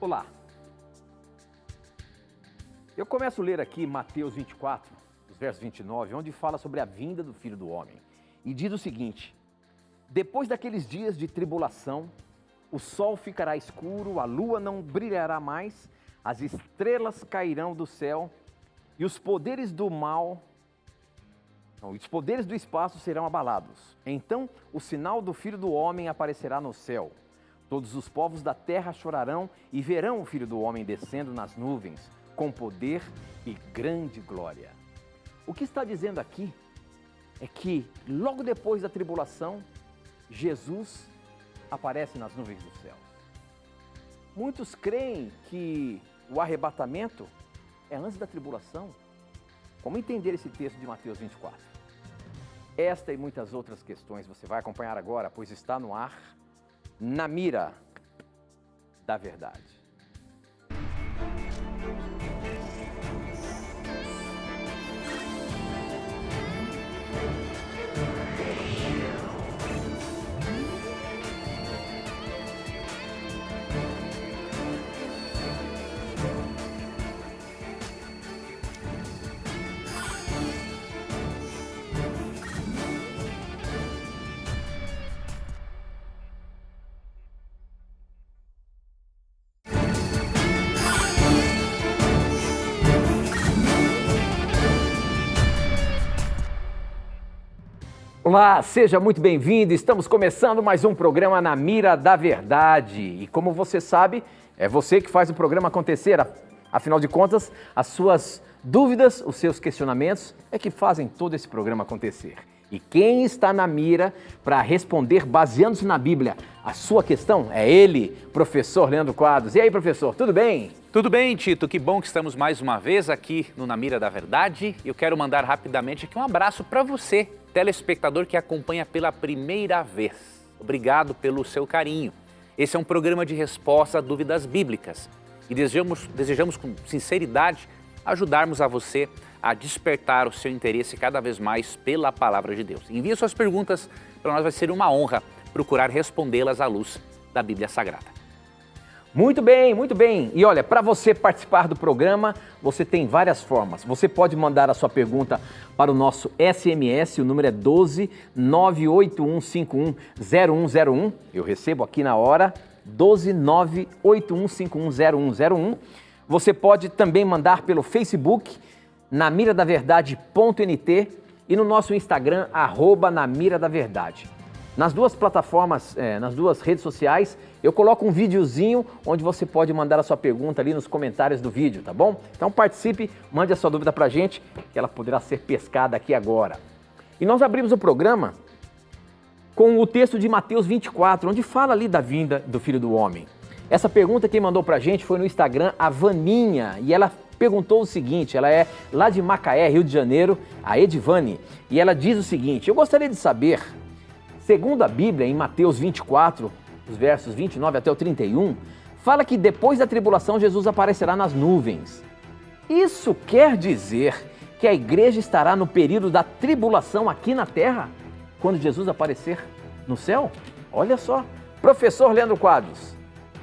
Olá. Eu começo a ler aqui Mateus 24, os versos 29, onde fala sobre a vinda do Filho do Homem. E diz o seguinte: depois daqueles dias de tribulação, o sol ficará escuro, a lua não brilhará mais, as estrelas cairão do céu e os poderes do espaço serão abalados. Então o sinal do Filho do Homem aparecerá no céu. Todos os povos da terra chorarão e verão o Filho do Homem descendo nas nuvens, com poder e grande glória. O que está dizendo aqui é que logo depois da tribulação, Jesus aparece nas nuvens do céu. Muitos creem que o arrebatamento é antes da tribulação. Como entender esse texto de Mateus 24? Esta e muitas outras questões você vai acompanhar agora, pois está no ar, Na Mira da Verdade. Olá, seja muito bem-vindo. Estamos começando mais um programa Na Mira da Verdade. E como você sabe, é você que faz o programa acontecer. Afinal de contas, as suas dúvidas, os seus questionamentos é que fazem todo esse programa acontecer. E quem está na mira para responder, baseando-se na Bíblia, a sua questão é ele, professor Leandro Quadros. E aí, professor, tudo bem? Tudo bem, Tito. Que bom que estamos mais uma vez aqui no Na Mira da Verdade. Eu quero mandar rapidamente aqui um abraço para você, telespectador que acompanha pela primeira vez. Obrigado pelo seu carinho. Esse é um programa de resposta a dúvidas bíblicas e desejamos com sinceridade ajudarmos a você a despertar o seu interesse cada vez mais pela Palavra de Deus. Envie suas perguntas, para nós vai ser uma honra procurar respondê-las à luz da Bíblia Sagrada. Muito bem, muito bem. E olha, para você participar do programa, você tem várias formas. Você pode mandar a sua pergunta para o nosso SMS, o número é 12 981510101. Eu recebo aqui na hora, 12 981510101. Você pode também mandar pelo Facebook, namiradaverdade.nt e no nosso Instagram, @namiradaverdade. Nas duas plataformas, nas duas redes sociais, eu coloco um videozinho onde você pode mandar a sua pergunta ali nos comentários do vídeo, tá bom? Então participe, mande a sua dúvida pra gente, que ela poderá ser pescada aqui agora. E nós abrimos o programa com o texto de Mateus 24, onde fala ali da vinda do Filho do Homem. Essa pergunta quem mandou pra gente foi no Instagram, a Vaninha, e ela perguntou o seguinte, ela é lá de Macaé, Rio de Janeiro, a Edivane, e ela diz o seguinte: eu gostaria de saber, segundo a Bíblia, em Mateus 24, os versos 29 até o 31, fala que depois da tribulação Jesus aparecerá nas nuvens. Isso quer dizer que a igreja estará no período da tribulação aqui na terra, quando Jesus aparecer no céu? Olha só, professor Leandro Quadros,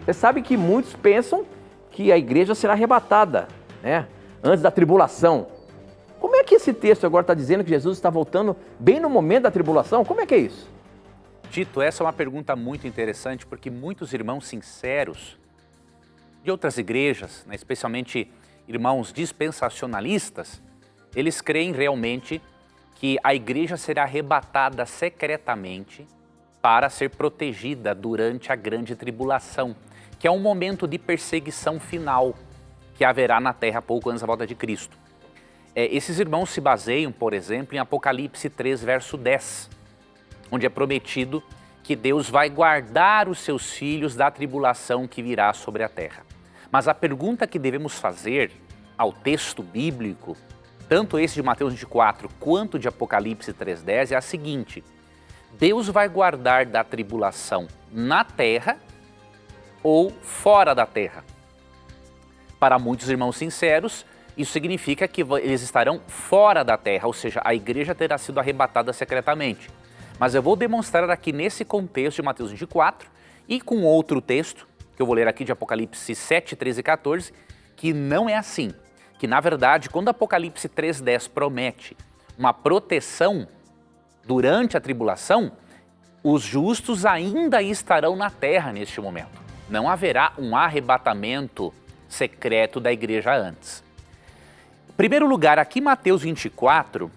você sabe que muitos pensam que a igreja será arrebatada, né, antes da tribulação. Como é que esse texto agora está dizendo que Jesus está voltando bem no momento da tribulação? Como é que é isso? Tito, essa é uma pergunta muito interessante porque muitos irmãos sinceros de outras igrejas, né, especialmente irmãos dispensacionalistas, eles creem realmente que a igreja será arrebatada secretamente para ser protegida durante a grande tribulação, que é um momento de perseguição final que haverá na terra pouco antes da volta de Cristo. Esses irmãos se baseiam, por exemplo, em Apocalipse 3, verso 10, onde é prometido que Deus vai guardar os seus filhos da tribulação que virá sobre a terra. Mas a pergunta que devemos fazer ao texto bíblico, tanto esse de Mateus 24 quanto de Apocalipse 3,10, é a seguinte: Deus vai guardar da tribulação na terra ou fora da terra? Para muitos irmãos sinceros, isso significa que eles estarão fora da terra, ou seja, a igreja terá sido arrebatada secretamente. Mas eu vou demonstrar aqui nesse contexto de Mateus 24 e com outro texto, que eu vou ler aqui de Apocalipse 7, 13 e 14, que não é assim. Que, na verdade, quando Apocalipse 3:10 promete uma proteção durante a tribulação, os justos ainda estarão na terra neste momento. Não haverá um arrebatamento secreto da igreja antes. Em primeiro lugar, aqui Mateus 24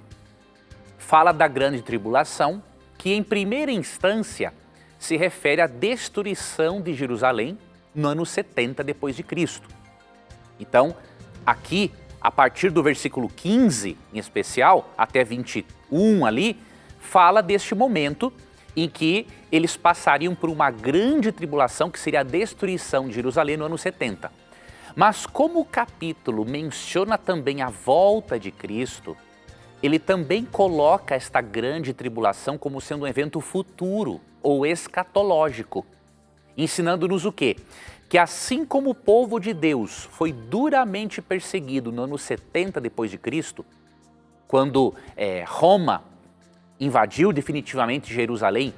fala da grande tribulação, que em primeira instância se refere à destruição de Jerusalém no ano 70 depois de Cristo. Então, aqui, a partir do versículo 15, em especial, até 21 ali, fala deste momento em que eles passariam por uma grande tribulação, que seria a destruição de Jerusalém no ano 70. Mas como o capítulo menciona também a volta de Cristo, ele também coloca esta grande tribulação como sendo um evento futuro ou escatológico, ensinando-nos o quê? Que assim como o povo de Deus foi duramente perseguido no ano 70 depois de Cristo, quando Roma invadiu definitivamente Jerusalém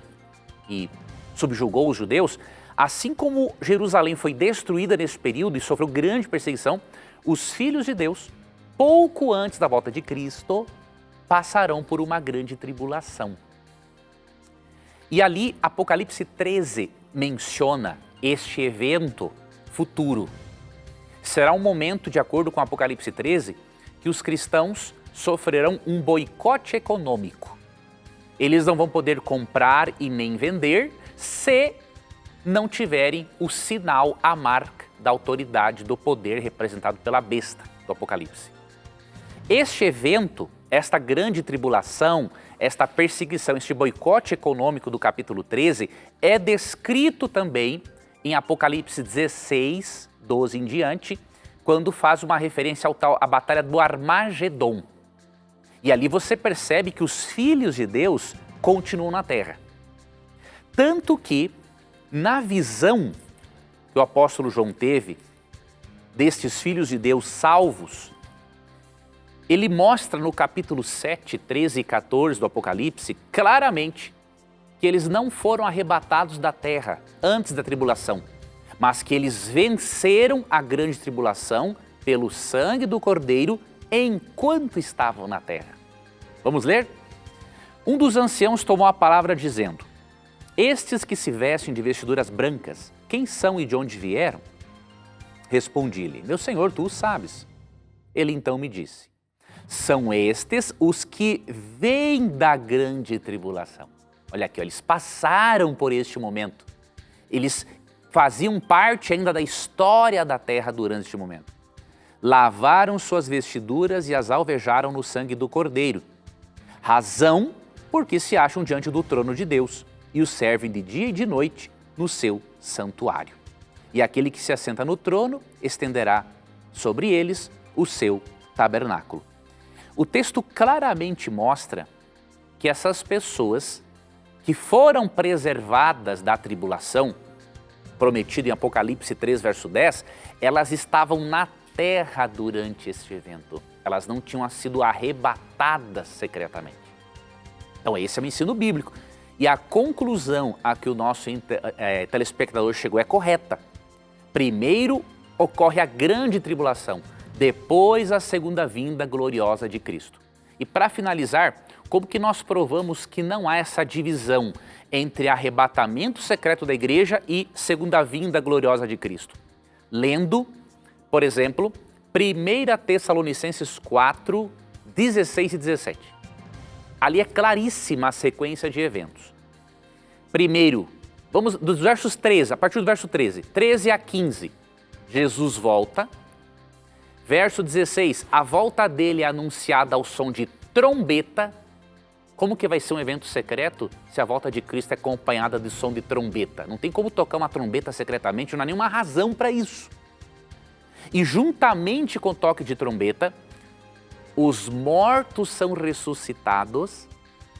e subjugou os judeus, assim como Jerusalém foi destruída nesse período e sofreu grande perseguição, os filhos de Deus, pouco antes da volta de Cristo, passarão por uma grande tribulação. E ali Apocalipse 13 menciona este evento futuro. Será um momento, de acordo com Apocalipse 13, que os cristãos sofrerão um boicote econômico. Eles não vão poder comprar e nem vender se não tiverem o sinal, a marca da autoridade, do poder representado pela besta do Apocalipse. Este evento, esta grande tribulação, esta perseguição, este boicote econômico do capítulo 13 é descrito também em Apocalipse 16, 12 em diante, quando faz uma referência à batalha do Armagedon. E ali você percebe que os filhos de Deus continuam na terra. Tanto que, na visão que o apóstolo João teve destes filhos de Deus salvos, ele mostra no capítulo 7, 13 e 14 do Apocalipse, claramente, que eles não foram arrebatados da terra antes da tribulação, mas que eles venceram a grande tribulação pelo sangue do Cordeiro enquanto estavam na terra. Vamos ler? Um dos anciãos tomou a palavra dizendo: estes que se vestem de vestiduras brancas, quem são e de onde vieram? Respondi-lhe: meu senhor, tu o sabes. Ele então me disse: são estes os que vêm da grande tribulação. Olha aqui, eles passaram por este momento. Eles faziam parte ainda da história da terra durante este momento. Lavaram suas vestiduras e as alvejaram no sangue do Cordeiro. Razão porque se acham diante do trono de Deus e o servem de dia e de noite no seu santuário. E aquele que se assenta no trono estenderá sobre eles o seu tabernáculo. O texto claramente mostra que essas pessoas que foram preservadas da tribulação, prometida em Apocalipse 3, verso 10, elas estavam na terra durante este evento. Elas não tinham sido arrebatadas secretamente. Então esse é o ensino bíblico. E a conclusão a que o nosso telespectador chegou é correta. Primeiro ocorre a grande tribulação, depois a segunda vinda gloriosa de Cristo. E para finalizar, como que nós provamos que não há essa divisão entre arrebatamento secreto da igreja e segunda vinda gloriosa de Cristo? Lendo, por exemplo, 1 Tessalonicenses 4, 16 e 17. Ali é claríssima a sequência de eventos. Primeiro, vamos dos versos 13, a partir do verso 13 a 15, Jesus volta. Verso 16, a volta dele é anunciada ao som de trombeta. Como que vai ser um evento secreto se a volta de Cristo é acompanhada de som de trombeta? Não tem como tocar uma trombeta secretamente, não há nenhuma razão para isso. E juntamente com o toque de trombeta, os mortos são ressuscitados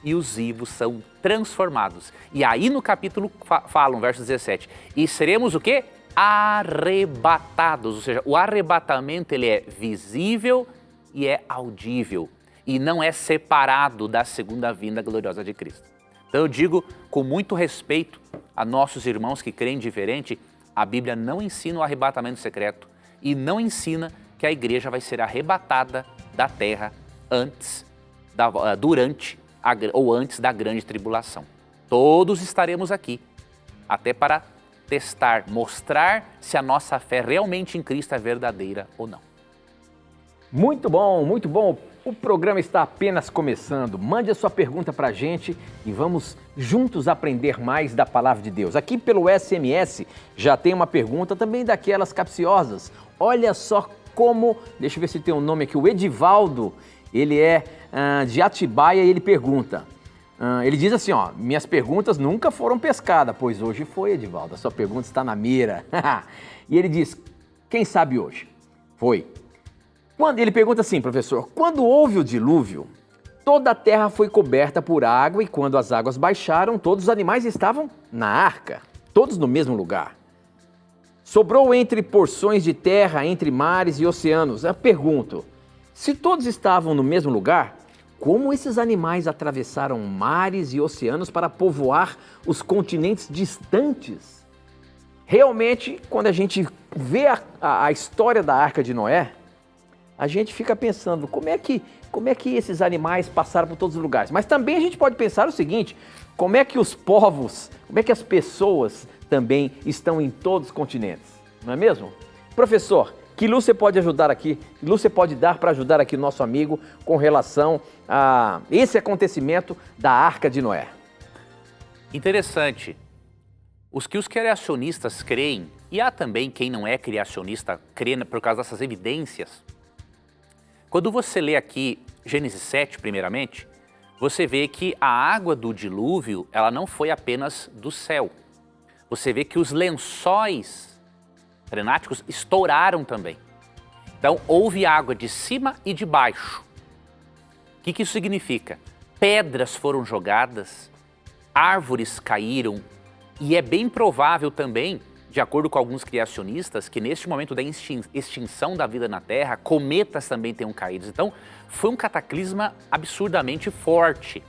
e os vivos são transformados. E aí no capítulo falam, verso 17, e seremos o quê? Arrebatados, ou seja, o arrebatamento ele é visível e é audível e não é separado da segunda vinda gloriosa de Cristo. Então eu digo com muito respeito a nossos irmãos que creem diferente, A Bíblia não ensina o arrebatamento secreto e não ensina que a igreja vai ser arrebatada da terra durante ou antes da grande tribulação. Todos estaremos aqui, até para testar, mostrar se a nossa fé realmente em Cristo é verdadeira ou não. Muito bom, muito bom. O programa está apenas começando. Mande a sua pergunta para a gente e vamos juntos aprender mais da Palavra de Deus. Aqui pelo SMS já tem uma pergunta também daquelas capciosas. Olha só como, deixa eu ver se tem um nome aqui, o Edivaldo, ele é de Atibaia e ele pergunta. Ele diz assim, ó, minhas perguntas nunca foram pescadas, pois hoje foi, Edivaldo, a sua pergunta está na mira. E ele diz, quem sabe hoje? Foi. Ele pergunta assim, professor, quando houve o dilúvio, toda a terra foi coberta por água e quando as águas baixaram, todos os animais estavam na arca, todos no mesmo lugar. Sobrou entre porções de terra, entre mares e oceanos. Eu pergunto, se todos estavam no mesmo lugar, como esses animais atravessaram mares e oceanos para povoar os continentes distantes? Realmente, quando a gente vê a história da Arca de Noé, a gente fica pensando, como é que esses animais passaram por todos os lugares? Mas também a gente pode pensar o seguinte, como é que os povos, como é que as pessoas também estão em todos os continentes, não é mesmo? Professor, que luz você pode ajudar aqui, que luz você pode dar para ajudar aqui o nosso amigo com relação a esse acontecimento da Arca de Noé? Interessante. Os criacionistas creem, e há também quem não é criacionista crê por causa dessas evidências. Quando você lê aqui Gênesis 7, primeiramente, você vê que a água do dilúvio, ela não foi apenas do céu. Você vê que os lençóis freáticos estouraram também. Então, houve água de cima e de baixo. O que isso significa? Pedras foram jogadas, árvores caíram, e é bem provável também, de acordo com alguns criacionistas, que neste momento da extinção da vida na Terra, cometas também tenham caído. Então, foi um cataclisma absurdamente forte.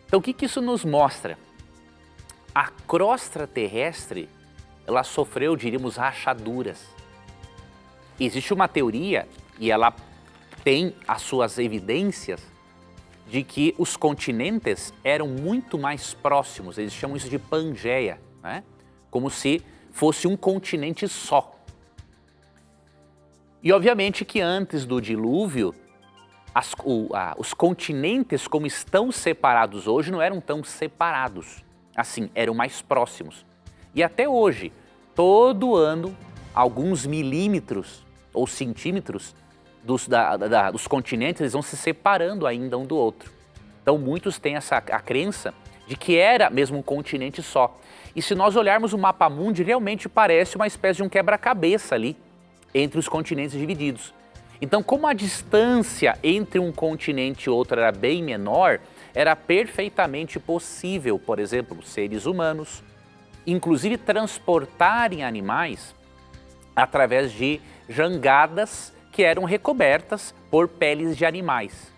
Então, o que isso nos mostra? A crosta terrestre, ela sofreu, diríamos, rachaduras. Existe uma teoria, e ela tem as suas evidências, de que os continentes eram muito mais próximos. Eles chamam isso de Pangeia, né? Como se fosse um continente só. E obviamente que antes do dilúvio, os continentes como estão separados hoje não eram tão separados, assim, eram mais próximos. E até hoje, todo ano, alguns milímetros ou centímetros dos continentes eles vão se separando ainda um do outro. Então muitos têm a crença de que era mesmo um continente só. E se nós olharmos o mapa mundi, realmente parece uma espécie de um quebra-cabeça ali, entre os continentes divididos. Então, como a distância entre um continente e outro era bem menor, era perfeitamente possível, por exemplo, seres humanos, inclusive transportarem animais através de jangadas que eram recobertas por peles de animais.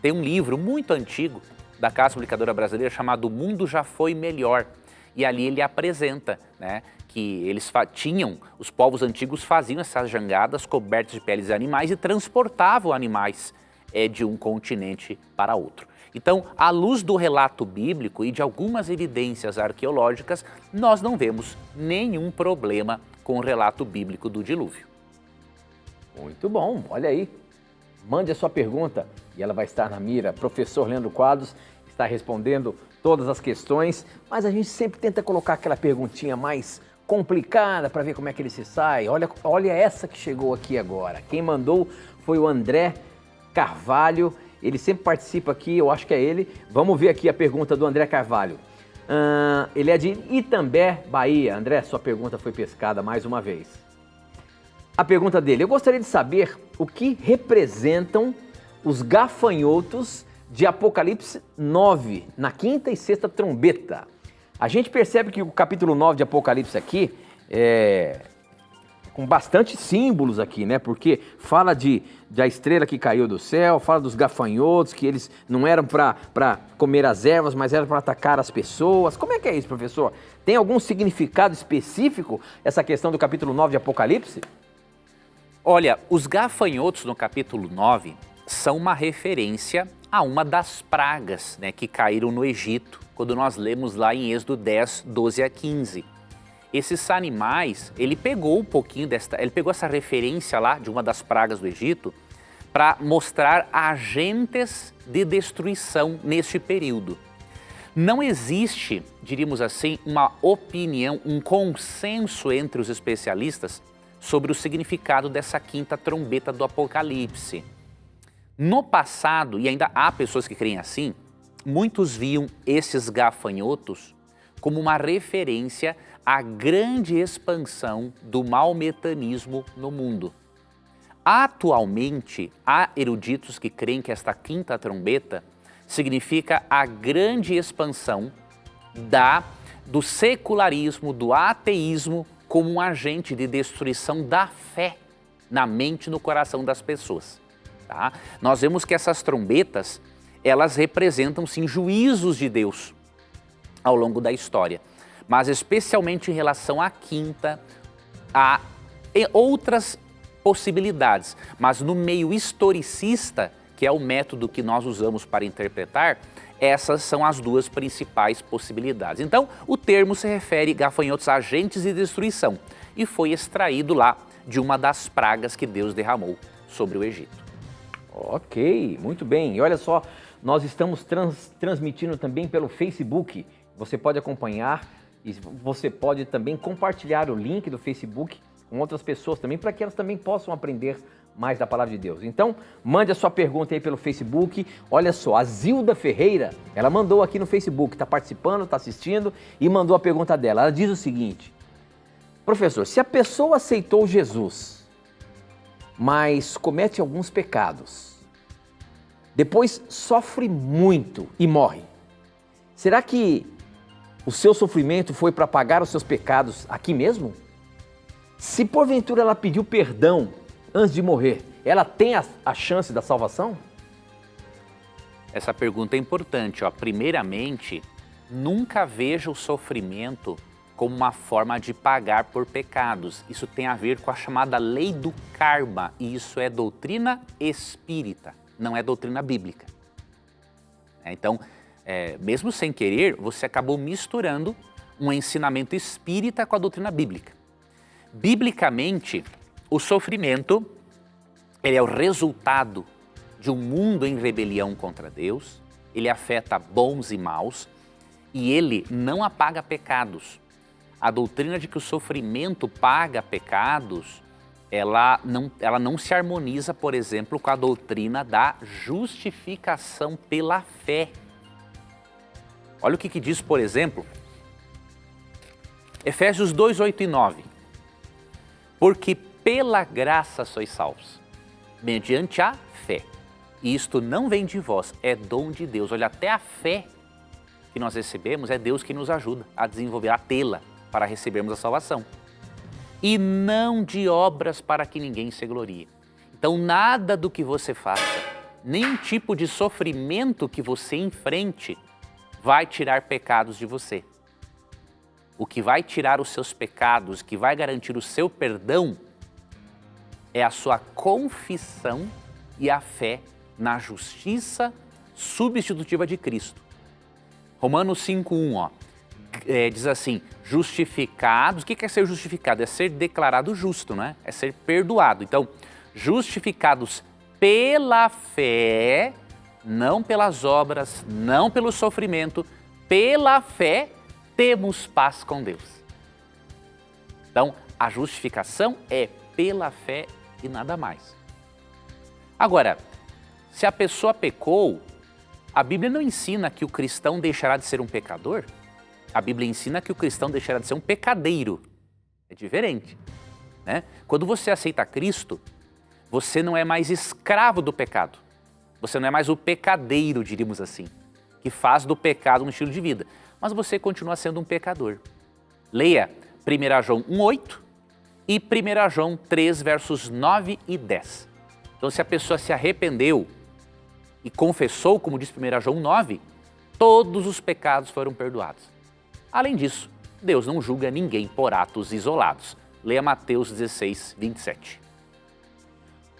Tem um livro muito antigo da Casa Publicadora Brasileira chamado O Mundo Já Foi Melhor. E ali ele apresenta, né, que os povos antigos faziam essas jangadas cobertas de peles de animais e transportavam animais de um continente para outro. Então, à luz do relato bíblico e de algumas evidências arqueológicas, nós não vemos nenhum problema com o relato bíblico do dilúvio. Muito bom, olha aí. Mande a sua pergunta e ela vai estar na mira. Professor Leandro Quadros está respondendo todas as questões, mas a gente sempre tenta colocar aquela perguntinha mais complicada para ver como é que ele se sai. Olha essa que chegou aqui agora. Quem mandou foi o André Carvalho. Ele sempre participa aqui, eu acho que é ele. Vamos ver aqui a pergunta do André Carvalho. Ele é de Itambé, Bahia. André, sua pergunta foi pescada mais uma vez. A pergunta dele: eu gostaria de saber o que representam os gafanhotos de Apocalipse 9, na quinta e sexta trombeta. A gente percebe que o capítulo 9 de Apocalipse aqui com bastante símbolos aqui, né? Porque fala da estrela que caiu do céu, fala dos gafanhotos, que eles não eram para comer as ervas, mas eram para atacar as pessoas. Como é que é isso, professor? Tem algum significado específico essa questão do capítulo 9 de Apocalipse? Olha, os gafanhotos no capítulo 9 são uma referência a uma das pragas, né, que caíram no Egito, quando nós lemos lá em Êxodo 10, 12 a 15. Esses animais, ele pegou essa referência lá de uma das pragas do Egito para mostrar agentes de destruição neste período. Não existe, diríamos assim, uma opinião, um consenso entre os especialistas sobre o significado dessa quinta trombeta do Apocalipse. No passado, e ainda há pessoas que creem assim, muitos viam esses gafanhotos como uma referência à grande expansão do maometanismo no mundo. Atualmente, há eruditos que creem que esta quinta trombeta significa a grande expansão do secularismo, do ateísmo, como um agente de destruição da fé na mente e no coração das pessoas. Tá? Nós vemos que essas trombetas, elas representam sim juízos de Deus ao longo da história, mas especialmente em relação à quinta, há outras possibilidades, mas no meio historicista, que é o método que nós usamos para interpretar, essas são as duas principais possibilidades. Então, o termo se refere a gafanhotos agentes de destruição e foi extraído lá de uma das pragas que Deus derramou sobre o Egito. Ok, muito bem. E olha só, nós estamos transmitindo também pelo Facebook. Você pode acompanhar e você pode também compartilhar o link do Facebook com outras pessoas também, para que elas também possam aprender mais da palavra de Deus. Então, mande a sua pergunta aí pelo Facebook. Olha só, a Zilda Ferreira, ela mandou aqui no Facebook, está participando, está assistindo e mandou a pergunta dela. Ela diz o seguinte: professor, se a pessoa aceitou Jesus, mas comete alguns pecados, depois sofre muito e morre, será que o seu sofrimento foi para pagar os seus pecados aqui mesmo? Se porventura ela pediu perdão antes de morrer, ela tem a chance da salvação? Essa pergunta é importante. Primeiramente, nunca veja o sofrimento como uma forma de pagar por pecados. Isso tem a ver com a chamada lei do karma, e isso é doutrina espírita, não é doutrina bíblica. Então, mesmo sem querer, você acabou misturando um ensinamento espírita com a doutrina bíblica. Biblicamente, o sofrimento, ele é o resultado de um mundo em rebelião contra Deus, ele afeta bons e maus e ele não apaga pecados. A doutrina de que o sofrimento paga pecados, ela não se harmoniza, por exemplo, com a doutrina da justificação pela fé. Olha o que diz, por exemplo, Efésios 2, 8 e 9. Porque pela graça sois salvos, mediante a fé. E isto não vem de vós, é dom de Deus. Olha, até a fé que nós recebemos é Deus que nos ajuda a desenvolver, a tê-la para recebermos a salvação. E não de obras para que ninguém se glorie. Então nada do que você faça, nenhum tipo de sofrimento que você enfrente vai tirar pecados de você. O que vai tirar os seus pecados, que vai garantir o seu perdão, é a sua confissão e a fé na justiça substitutiva de Cristo. Romanos 5:1, diz assim, justificados, o que é ser justificado? É ser declarado justo, não é? É ser perdoado. Então, justificados pela fé, não pelas obras, não pelo sofrimento, pela fé, temos paz com Deus. Então, a justificação é pela fé e nada mais. Agora, se a pessoa pecou, a Bíblia não ensina que o cristão deixará de ser um pecador. A Bíblia ensina que o cristão deixará de ser um pecadeiro. É diferente, né? Quando você aceita Cristo, você não é mais escravo do pecado. Você não é mais o pecadeiro, diríamos assim, que faz do pecado um estilo de vida. Mas você continua sendo um pecador. Leia 1 João 1,8 e 1 João 3, versos 9 e 10. Então, se a pessoa se arrependeu e confessou, como diz 1 João 9, todos os pecados foram perdoados. Além disso, Deus não julga ninguém por atos isolados. Leia Mateus 16, 27.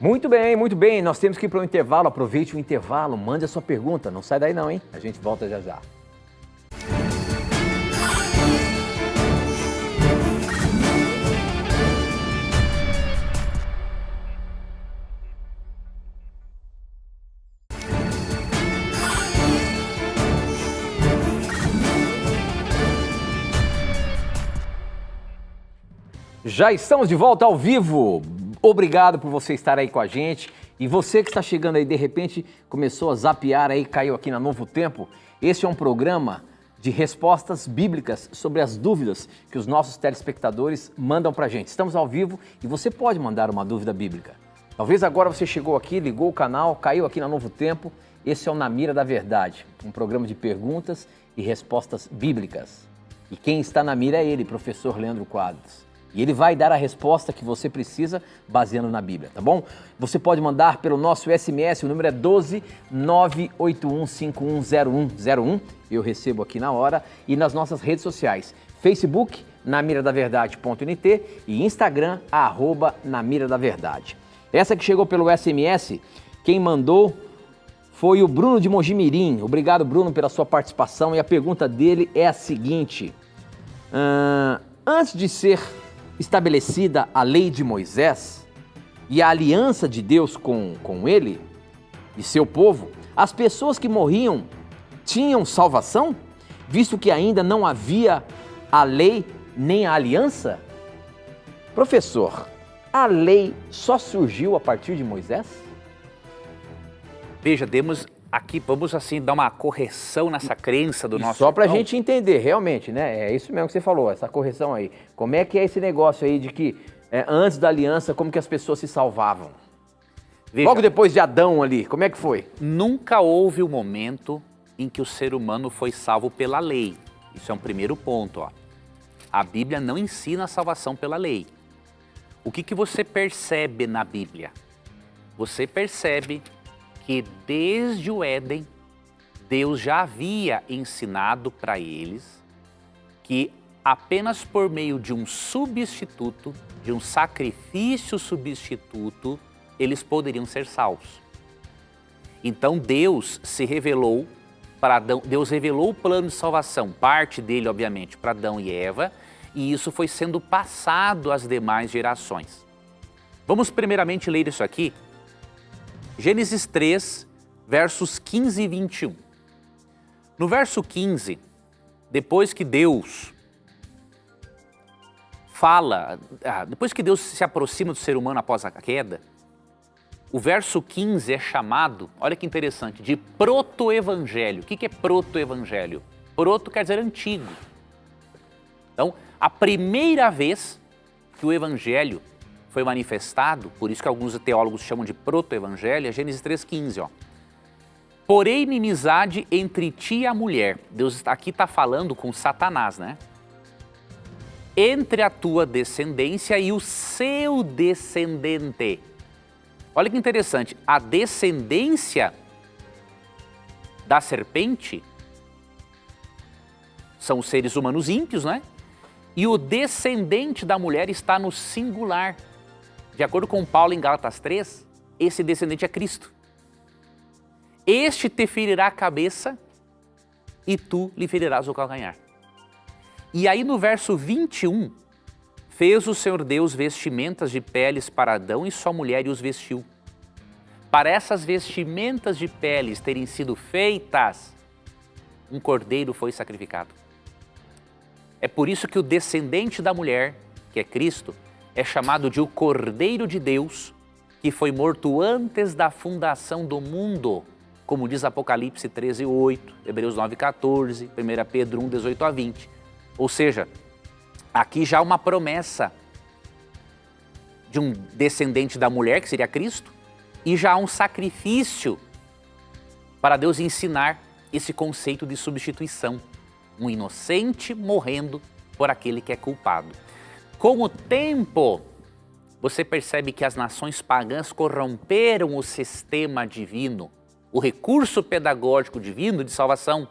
Muito bem, muito bem. Nós temos que ir para o intervalo. Aproveite o intervalo, mande a sua pergunta. Não sai daí não, hein? A gente volta já já. Já estamos de volta ao vivo. Obrigado por você estar aí com a gente. E você que está chegando aí, de repente, começou a zapear aí, caiu aqui na Novo Tempo. Esse é um programa de respostas bíblicas sobre as dúvidas que os nossos telespectadores mandam pra gente. Estamos ao vivo e você pode mandar uma dúvida bíblica. Talvez agora você chegou aqui, ligou o canal, caiu aqui na Novo Tempo. Esse é o Na Mira da Verdade, um programa de perguntas e respostas bíblicas. E quem está na mira é ele, professor Leandro Quadros. E ele vai dar a resposta que você precisa baseando na Bíblia, tá bom? Você pode mandar pelo nosso SMS, o número é 12 981510101. Eu recebo aqui na hora. E nas nossas redes sociais, Facebook, namiradaverdade.nt e Instagram, @namiradaverdade. Essa que chegou pelo SMS, quem mandou foi o Bruno de Mojimirim. Obrigado, Bruno, pela sua participação. E a pergunta dele é a seguinte. Antes de ser estabelecida a lei de Moisés e a aliança de Deus com ele e seu povo, as pessoas que morriam tinham salvação, visto que ainda não havia a lei nem a aliança? Professor, a lei só surgiu a partir de Moisés? Veja, vamos assim dar uma correção nessa crença do nosso Só para a irmão. gente entender, realmente, né? É isso mesmo que você falou, essa correção aí. Como é que é esse negócio aí de que antes da aliança, como que as pessoas se salvavam? Veja, Logo depois de Adão ali, como é que foi? nunca houve um momento em que o ser humano foi salvo pela lei. Isso é um primeiro ponto, ó. A Bíblia não ensina a salvação pela lei. O que você percebe na Bíblia? Você percebe que desde o Éden, Deus já havia ensinado para eles que apenas por meio de um substituto, de um sacrifício substituto, eles poderiam ser salvos. Então Deus se revelou para Adão, Deus revelou o plano de salvação, parte dele, obviamente, para Adão e Eva, e isso foi sendo passado às demais gerações. Vamos primeiramente ler isso aqui. Gênesis 3, versos 15 e 21. No verso 15, depois que Deus se aproxima do ser humano após a queda, o verso 15 é chamado, olha que interessante, de proto-evangelho. O que é proto-evangelho? Proto quer dizer antigo. Então, a primeira vez que o evangelho foi manifestado, por isso que alguns teólogos chamam de proto-evangelho, é Gênesis 3,15, ó. Porém, inimizade entre ti e a mulher. Deus aqui está falando com Satanás, né? Entre a tua descendência e o seu descendente. Olha que interessante, a descendência da serpente são os seres humanos ímpios, né? E o descendente da mulher está no singular. De acordo com Paulo em Gálatas 3, esse descendente é Cristo. Este te ferirá a cabeça e tu lhe ferirás o calcanhar. E aí no verso 21, fez o Senhor Deus vestimentas de peles para Adão e sua mulher e os vestiu. Para essas vestimentas de peles terem sido feitas, um cordeiro foi sacrificado. É por isso que o descendente da mulher, que é Cristo, é chamado de o Cordeiro de Deus, que foi morto antes da fundação do mundo, como diz Apocalipse 13:8, Hebreus 9:14, 1 Pedro 1:18-20. Ou seja, aqui já há uma promessa de um descendente da mulher, que seria Cristo, e já há um sacrifício para Deus ensinar esse conceito de substituição. Um inocente morrendo por aquele que é culpado. Com o tempo, você percebe que as nações pagãs corromperam o sistema divino, o recurso pedagógico divino de salvação,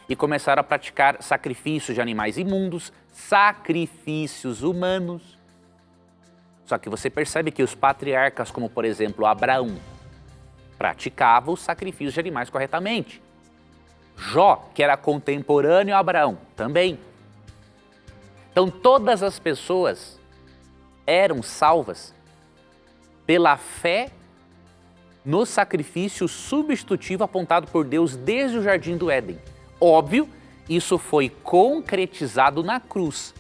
e começaram a praticar sacrifícios de animais imundos, sacrifícios humanos. Só que você percebe que os patriarcas, como por exemplo Abraão, praticavam os sacrifícios de animais corretamente. Jó, que era contemporâneo a Abraão, também. Então todas as pessoas eram salvas pela fé no sacrifício substitutivo apontado por Deus desde o Jardim do Éden. Óbvio, isso foi concretizado na cruz,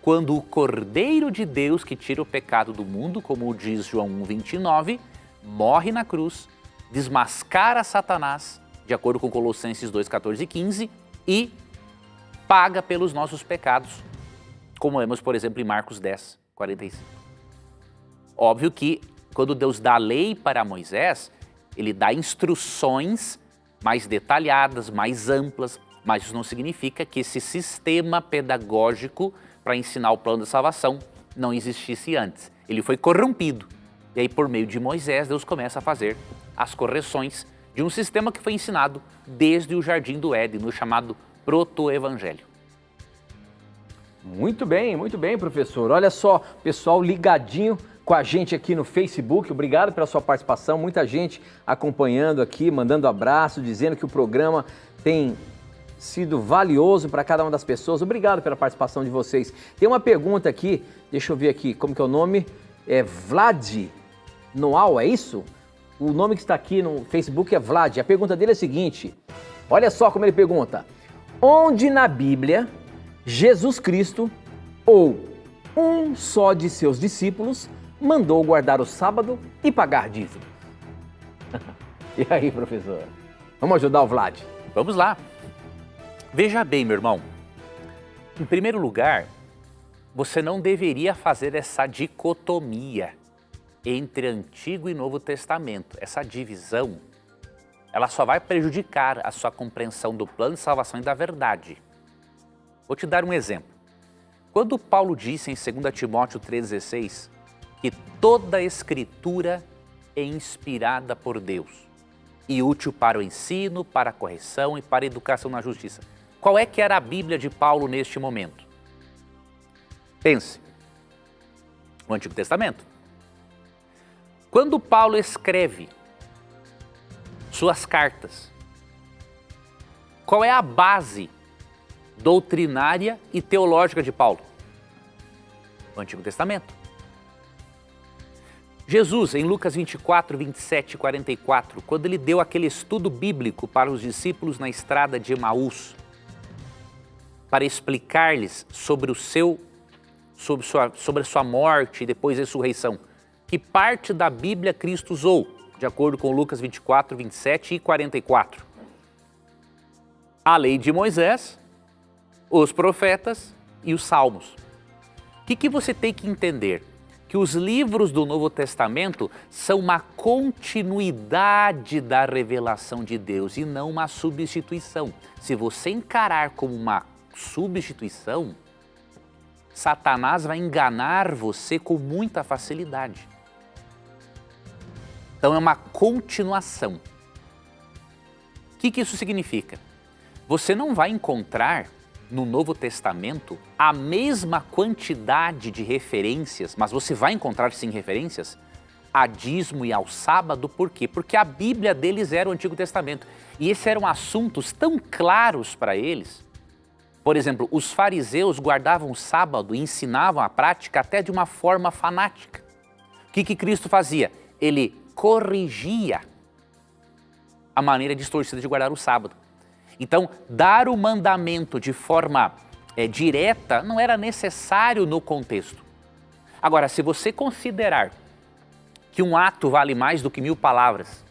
quando o Cordeiro de Deus que tira o pecado do mundo, como diz João 1,29, morre na cruz, desmascara Satanás, de acordo com Colossenses 2, 14 e 15, e paga pelos nossos pecados, como lemos, por exemplo, em Marcos 10, 45. Óbvio que, quando Deus dá a lei para Moisés, ele dá instruções mais detalhadas, mais amplas, mas isso não significa que esse sistema pedagógico para ensinar o plano da salvação não existisse antes. Ele foi corrompido. E aí, por meio de Moisés, Deus começa a fazer as correções de um sistema que foi ensinado desde o Jardim do Éden, no chamado proto-evangelho. Muito bem, professor. Olha só, pessoal ligadinho com a gente aqui no Facebook. Obrigado pela sua participação. Muita gente acompanhando aqui, mandando abraço, dizendo que o programa tem sido valioso para cada uma das pessoas. Obrigado pela participação de vocês. Tem uma pergunta aqui, deixa eu ver aqui, como que é o nome? É Vlad Noal, é isso? O nome que está aqui no Facebook é Vlad. A pergunta dele é a seguinte, olha só como ele pergunta. Onde na Bíblia Jesus Cristo, ou um só de seus discípulos, mandou guardar o sábado e pagar dízimo? E aí, professor? Vamos ajudar o Vlad? Vamos lá. Veja bem, meu irmão. Em primeiro lugar, você não deveria fazer essa dicotomia entre Antigo e Novo Testamento. Essa divisão, ela só vai prejudicar a sua compreensão do plano de salvação e da verdade. Vou te dar um exemplo. Quando Paulo disse em 2 Timóteo 3,16 que toda a Escritura é inspirada por Deus e útil para o ensino, para a correção e para a educação na justiça. Qual é que era a Bíblia de Paulo neste momento? Pense, o Antigo Testamento. Quando Paulo escreve suas cartas, qual é a base doutrinária e teológica de Paulo? O Antigo Testamento. Jesus, em Lucas 24, 27 e 44, quando ele deu aquele estudo bíblico para os discípulos na estrada de Emaús, para explicar-lhes sobre a sua morte e depois a ressurreição, que parte da Bíblia Cristo usou, de acordo com Lucas 24, 27 e 44? A lei de Moisés, os profetas e os salmos. O que você tem que entender? Que os livros do Novo Testamento são uma continuidade da revelação de Deus e não uma substituição. Se você encarar como uma substituição, Satanás vai enganar você com muita facilidade. Então é uma continuação. O que isso significa? Você não vai encontrar no Novo Testamento a mesma quantidade de referências, mas você vai encontrar sim referências a dízimo e ao sábado. Por quê? Porque a Bíblia deles era o Antigo Testamento e esses eram assuntos tão claros para eles. Por exemplo, os fariseus guardavam o sábado e ensinavam a prática até de uma forma fanática. O que Cristo fazia? Ele corrigia a maneira distorcida de guardar o sábado. Então, dar o mandamento de forma direta não era necessário no contexto. Agora, se você considerar que um ato vale mais do que 1000 palavras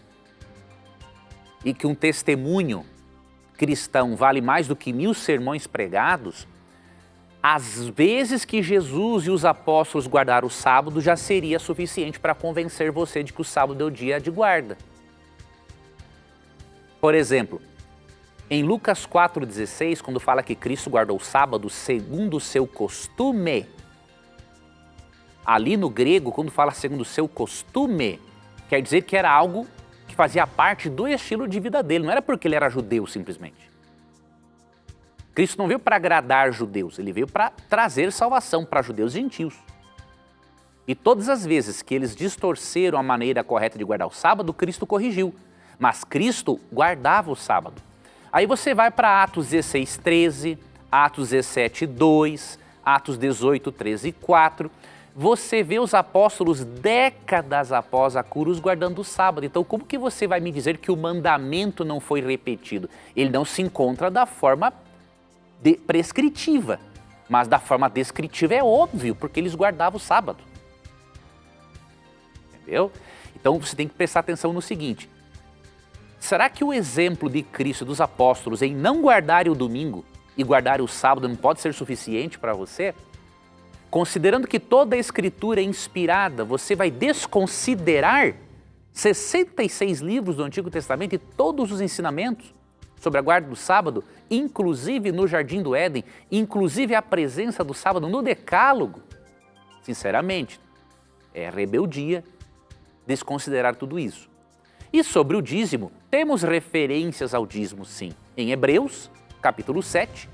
e que um testemunho cristão vale mais do que 1000 sermões pregados, às vezes que Jesus e os apóstolos guardaram o sábado já seria suficiente para convencer você de que o sábado é o dia de guarda. Por exemplo, em Lucas 4,16, quando fala que Cristo guardou o sábado segundo o seu costume, Ali no grego, quando fala segundo o seu costume, quer dizer que era algo que fazia parte do estilo de vida dele, não era porque ele era judeu simplesmente. Cristo não veio para agradar judeus, ele veio para trazer salvação para judeus e gentios. E todas as vezes que eles distorceram a maneira correta de guardar o sábado, Cristo corrigiu. Mas Cristo guardava o sábado. Aí você vai para Atos 16, 13, Atos 17, 2, Atos 18, 13 e 4. Você vê os apóstolos décadas após a cruz guardando o sábado. Então como que você vai me dizer que o mandamento não foi repetido? Ele não se encontra da forma prescritiva, mas da forma descritiva é óbvio, porque eles guardavam o sábado. Entendeu? Então você tem que prestar atenção no seguinte: será que o exemplo de Cristo e dos apóstolos em não guardarem o domingo e guardarem o sábado não pode ser suficiente para você? Considerando que toda a Escritura é inspirada, você vai desconsiderar 66 livros do Antigo Testamento e todos os ensinamentos sobre a guarda do sábado, inclusive no Jardim do Éden, inclusive a presença do sábado no Decálogo? Sinceramente, é rebeldia desconsiderar tudo isso. E sobre o dízimo, temos referências ao dízimo sim, em Hebreus, capítulo 7,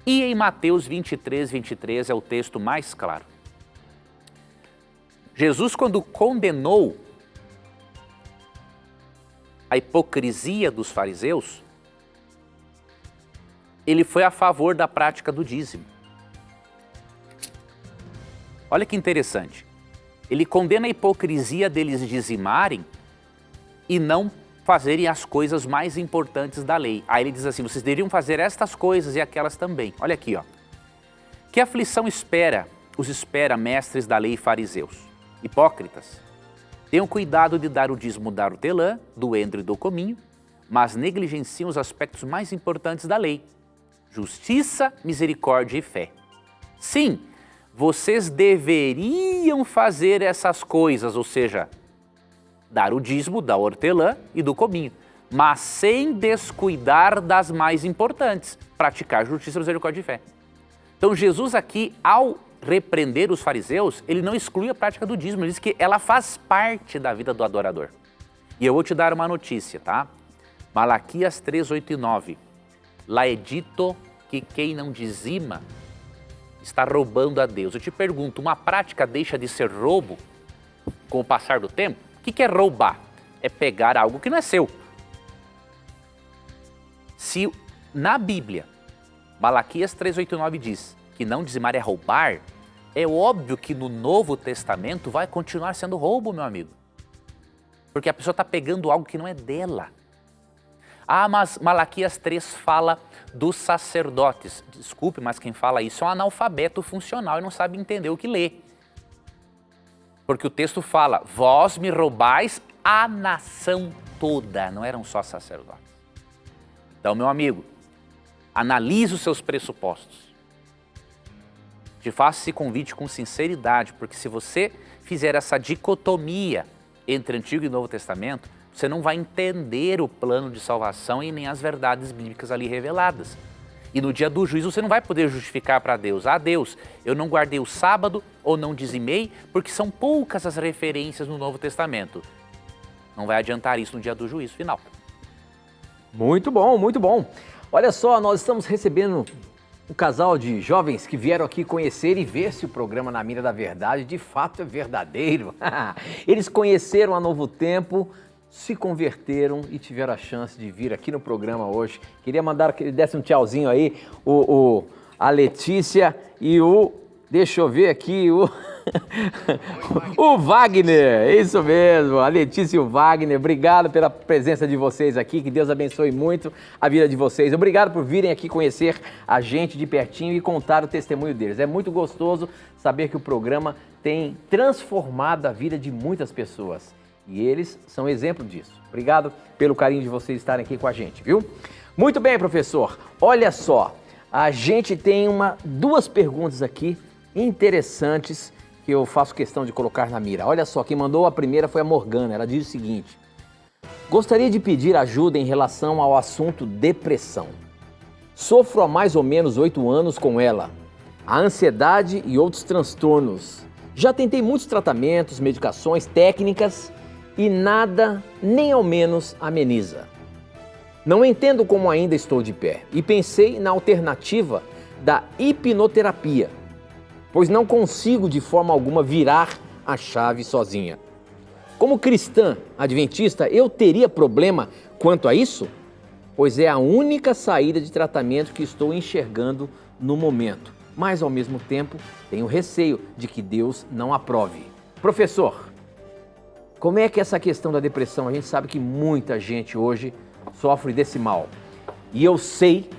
e em Mateus 23, 23 é o texto mais claro. Jesus, quando condenou a hipocrisia dos fariseus, ele foi a favor da prática do dízimo. Olha que interessante. Ele condena a hipocrisia deles dizimarem e não fazerem as coisas mais importantes da lei. Aí ele diz assim: vocês deveriam fazer estas coisas e aquelas também. Olha aqui, ó. Que aflição os espera, mestres da lei e fariseus? Hipócritas, tenham cuidado de dar o dízimo da hortelã, do endro e do cominho, mas negligenciam os aspectos mais importantes da lei: justiça, misericórdia e fé. Sim, vocês deveriam fazer essas coisas, ou seja, dar o dízimo da hortelã e do cominho, mas sem descuidar das mais importantes: praticar justiça, misericórdia e fé. Então Jesus aqui, ao repreender os fariseus, ele não exclui a prática do dízimo, ele diz que ela faz parte da vida do adorador. E eu vou te dar uma notícia, tá? Malaquias 3, 8 e 9. Lá é dito que quem não dizima está roubando a Deus. Eu te pergunto, uma prática deixa de ser roubo com o passar do tempo? O que é roubar? É pegar algo que não é seu. Se na Bíblia, Malaquias 3, 8 e 9 diz que não dizimar é roubar, é óbvio que no Novo Testamento vai continuar sendo roubo, meu amigo. Porque a pessoa está pegando algo que não é dela. Ah, mas Malaquias 3 fala dos sacerdotes. Desculpe, mas quem fala isso é um analfabeto funcional e não sabe entender o que lê. Porque o texto fala: vós me roubais a nação toda, não eram só sacerdotes. Então, meu amigo, analise os seus pressupostos. Te faço esse convite com sinceridade, porque se você fizer essa dicotomia entre Antigo e Novo Testamento, você não vai entender o plano de salvação e nem as verdades bíblicas ali reveladas. E no dia do juízo você não vai poder justificar para Deus: ah, Deus, eu não guardei o sábado ou não dizimei, porque são poucas as referências no Novo Testamento. Não vai adiantar isso no dia do juízo final. Muito bom, muito bom. Olha só, nós estamos recebendo um casal de jovens que vieram aqui conhecer e ver se o programa Na Mira da Verdade de fato é verdadeiro. Eles conheceram a Novo Tempo, se converteram e tiveram a chance de vir aqui no programa hoje. Queria mandar que ele desse um tchauzinho aí, a Letícia e deixa eu ver aqui, o Wagner, isso mesmo, a Letícia e o Wagner. Obrigado pela presença de vocês aqui, que Deus abençoe muito a vida de vocês. Obrigado por virem aqui conhecer a gente de pertinho e contar o testemunho deles. É muito gostoso saber que o programa tem transformado a vida de muitas pessoas. E eles são exemplo disso. Obrigado pelo carinho de vocês estarem aqui com a gente, viu? Muito bem, professor. Olha só, a gente tem duas perguntas aqui interessantes que eu faço questão de colocar na mira. Olha só, quem mandou a primeira foi a Morgana. Ela diz o seguinte: gostaria de pedir ajuda em relação ao assunto depressão. Sofro há mais ou menos 8 anos com ela. A ansiedade e outros transtornos Já tentei muitos tratamentos, medicações, técnicas e nada, nem ao menos, ameniza. Não entendo como ainda estou de pé e pensei na alternativa da hipnoterapia, pois não consigo de forma alguma virar a chave sozinha. Como cristã adventista, eu teria problema quanto a isso? Pois é a única saída de tratamento que estou enxergando no momento. Mas, ao mesmo tempo, tenho receio de que Deus não aprove. Professor, como é que essa questão da depressão, a gente sabe que muita gente hoje sofre desse mal. E eu sei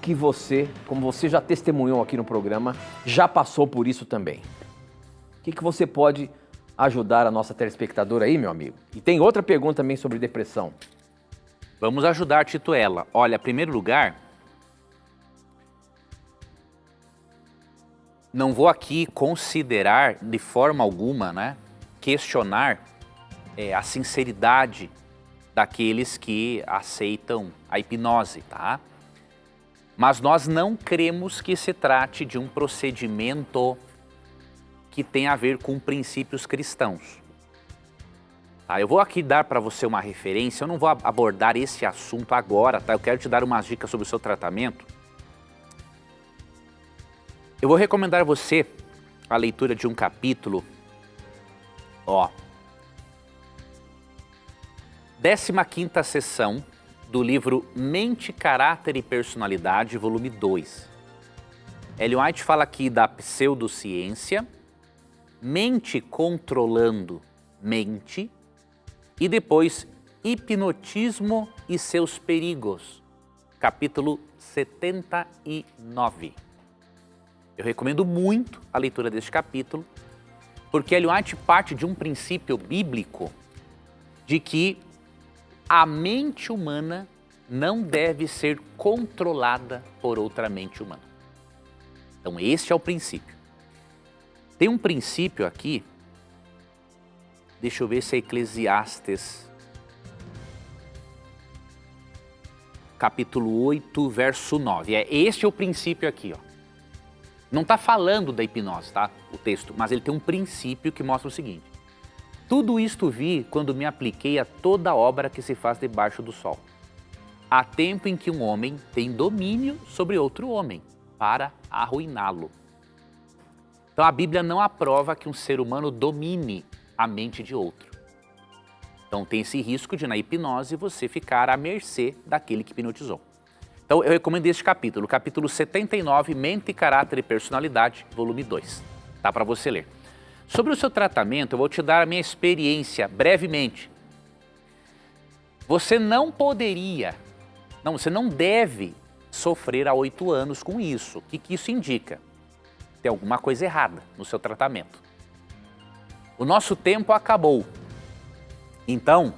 que você, como você já testemunhou aqui no programa, já passou por isso também. O que você pode ajudar a nossa telespectadora aí, meu amigo? E tem outra pergunta também sobre depressão. Vamos ajudar, Tito, ela. Olha, em primeiro lugar, não vou aqui considerar de forma alguma, questionar a sinceridade daqueles que aceitam a hipnose, tá? Mas nós não cremos que se trate de um procedimento que tem a ver com princípios cristãos. Tá? Eu vou aqui dar para você uma referência, eu não vou abordar esse assunto agora, tá? Eu quero te dar umas dicas sobre o seu tratamento. Eu vou recomendar a você a leitura de um capítulo, 15ª sessão do livro Mente, Caráter e Personalidade, volume 2. Ellen White fala aqui da pseudociência, mente controlando mente e depois hipnotismo e seus perigos, capítulo 79. Eu recomendo muito a leitura deste capítulo, porque Ellen White parte de um princípio bíblico de que a mente humana não deve ser controlada por outra mente humana. Então, este é o princípio. Tem um princípio aqui, deixa eu ver se é Eclesiastes, capítulo 8, verso 9. Este é o princípio aqui, Não está falando da hipnose, tá? O texto, mas ele tem um princípio que mostra o seguinte. Tudo isto vi quando me apliquei a toda obra que se faz debaixo do sol. Há tempo em que um homem tem domínio sobre outro homem para arruiná-lo. Então a Bíblia não aprova que um ser humano domine a mente de outro. Então tem esse risco de na hipnose você ficar à mercê daquele que hipnotizou. Então eu recomendo este capítulo, capítulo 79, Mente, Caráter e Personalidade, volume 2. Tá para você ler. Sobre o seu tratamento, eu vou te dar a minha experiência brevemente. Você não deve sofrer há 8 anos com isso. O que isso indica? Tem alguma coisa errada no seu tratamento. O nosso tempo acabou. Então,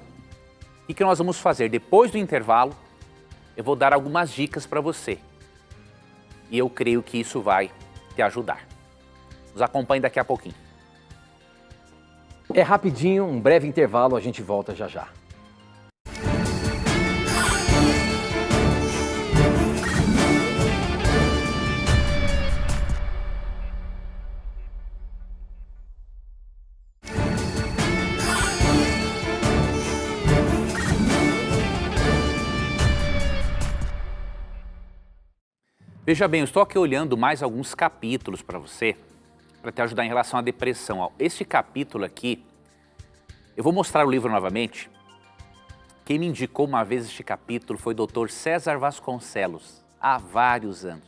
o que nós vamos fazer? Depois do intervalo, eu vou dar algumas dicas para você. E eu creio que isso vai te ajudar. Nos acompanhe daqui a pouquinho. É rapidinho, um breve intervalo, a gente volta já já. Veja bem, eu estou aqui olhando mais alguns capítulos para você, para te ajudar em relação à depressão. Este capítulo aqui, eu vou mostrar o livro novamente. Quem me indicou uma vez este capítulo foi o Dr. César Vasconcelos, há vários anos.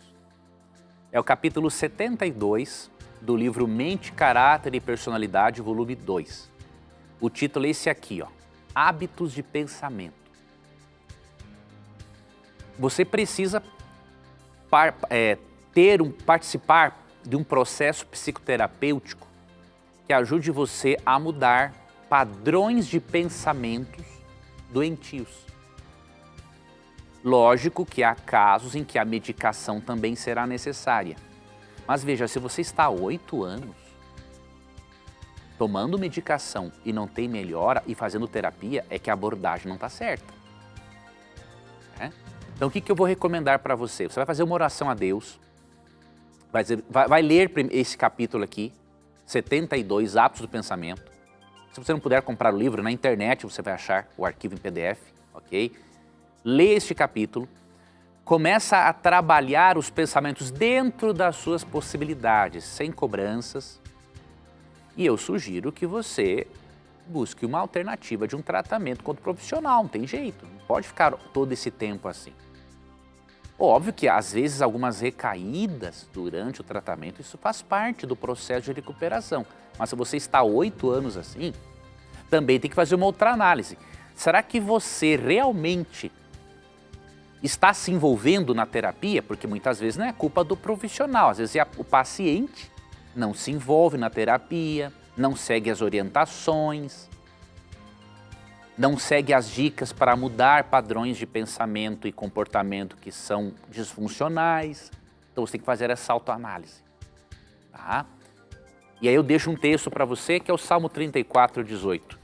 É o capítulo 72 do livro Mente, Caráter e Personalidade, volume 2. O título é esse aqui, Hábitos de Pensamento. Você precisa participar de um processo psicoterapêutico que ajude você a mudar padrões de pensamentos doentios. Lógico que há casos em que a medicação também será necessária. Mas veja, se você está há 8 anos tomando medicação e não tem melhora e fazendo terapia, é que a abordagem não está certa. Então o que eu vou recomendar para você? Você vai fazer uma oração a Deus, vai ler esse capítulo aqui, 72 Hábitos do Pensamento. Se você não puder comprar o livro, na internet você vai achar o arquivo em PDF, ok? Lê este capítulo, começa a trabalhar os pensamentos dentro das suas possibilidades, sem cobranças. E eu sugiro que você busque uma alternativa de um tratamento contra o profissional, não tem jeito, não pode ficar todo esse tempo assim. Óbvio que às vezes algumas recaídas durante o tratamento, isso faz parte do processo de recuperação. Mas se você está há 8 anos assim, também tem que fazer uma outra análise. Será que você realmente está se envolvendo na terapia? Porque muitas vezes não é culpa do profissional, às vezes o paciente não se envolve na terapia, não segue as orientações, não segue as dicas para mudar padrões de pensamento e comportamento que são disfuncionais. Então você tem que fazer essa autoanálise, tá? E aí eu deixo um texto para você que é o Salmo 34, 18.